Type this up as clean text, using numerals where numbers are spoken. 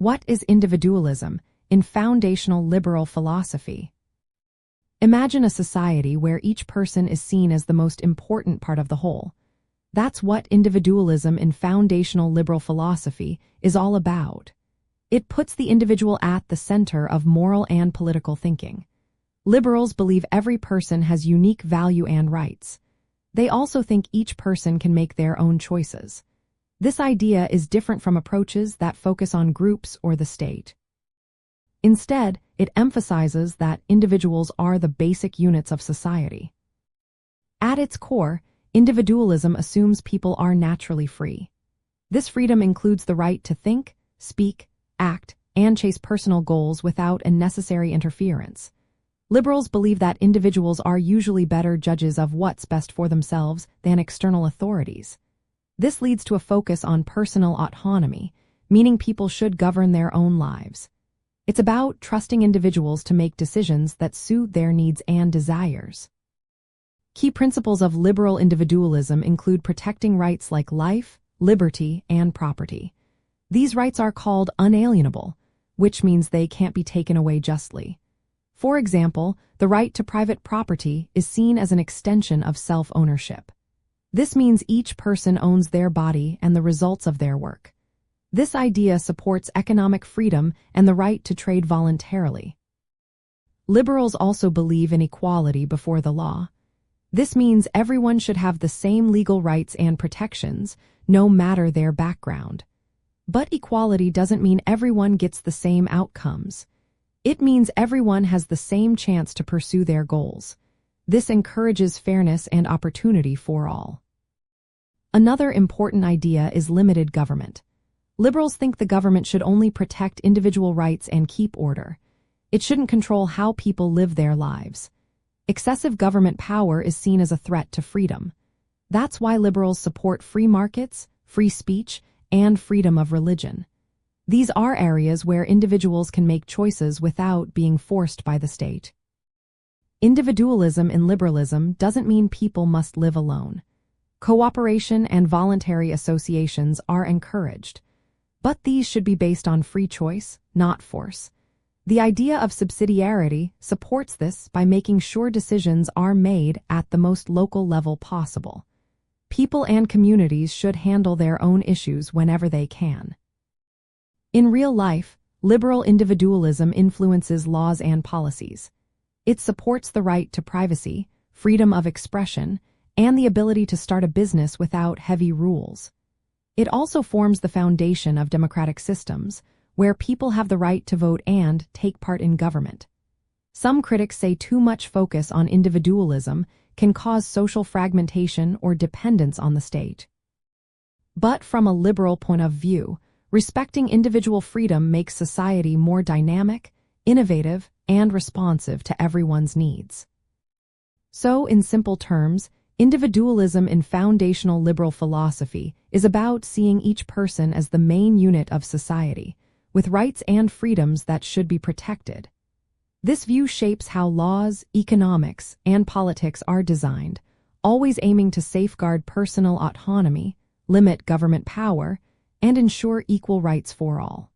What is individualism in foundational liberal philosophy? Imagine a society where each person is seen as the most important part of the whole. That's what individualism in foundational liberal philosophy is all about. It puts the individual at the center of moral and political thinking. Liberals believe every person has unique value and rights. They also think each person can make their own choices. This idea is different from approaches that focus on groups or the state. Instead, it emphasizes that individuals are the basic units of society. At its core, individualism assumes people are naturally free. This freedom includes the right to think, speak, act, and chase personal goals without unnecessary interference. Liberals believe that individuals are usually better judges of what's best for themselves than external authorities. This leads to a focus on personal autonomy, meaning people should govern their own lives. It's about trusting individuals to make decisions that suit their needs and desires. Key principles of liberal individualism include protecting rights like life, liberty, and property. These rights are called unalienable, which means they can't be taken away justly. For example, the right to private property is seen as an extension of self-ownership. This means each person owns their body and the results of their work. This idea supports economic freedom and the right to trade voluntarily. Liberals also believe in equality before the law. This means everyone should have the same legal rights and protections, no matter their background. But equality doesn't mean everyone gets the same outcomes. It means everyone has the same chance to pursue their goals. This encourages fairness and opportunity for all. Another important idea is limited government. Liberals think the government should only protect individual rights and keep order. It shouldn't control how people live their lives. Excessive government power is seen as a threat to freedom. That's why liberals support free markets, free speech, and freedom of religion. These are areas where individuals can make choices without being forced by the state. Individualism in liberalism doesn't mean people must live alone. Cooperation and voluntary associations are encouraged. But these should be based on free choice, not force. The idea of subsidiarity supports this by making sure decisions are made at the most local level possible. People and communities should handle their own issues whenever they can. In real life, liberal individualism influences laws and policies. It supports the right to privacy, freedom of expression, and the ability to start a business without heavy rules. It also forms the foundation of democratic systems, where people have the right to vote and take part in government. Some critics say too much focus on individualism can cause social fragmentation or dependence on the state. But from a liberal point of view, respecting individual freedom makes society more dynamic, innovative, and responsive to everyone's needs. So, in simple terms, individualism in foundational liberal philosophy is about seeing each person as the main unit of society, with rights and freedoms that should be protected. This view shapes how laws, economics, and politics are designed, always aiming to safeguard personal autonomy, limit government power, and ensure equal rights for all.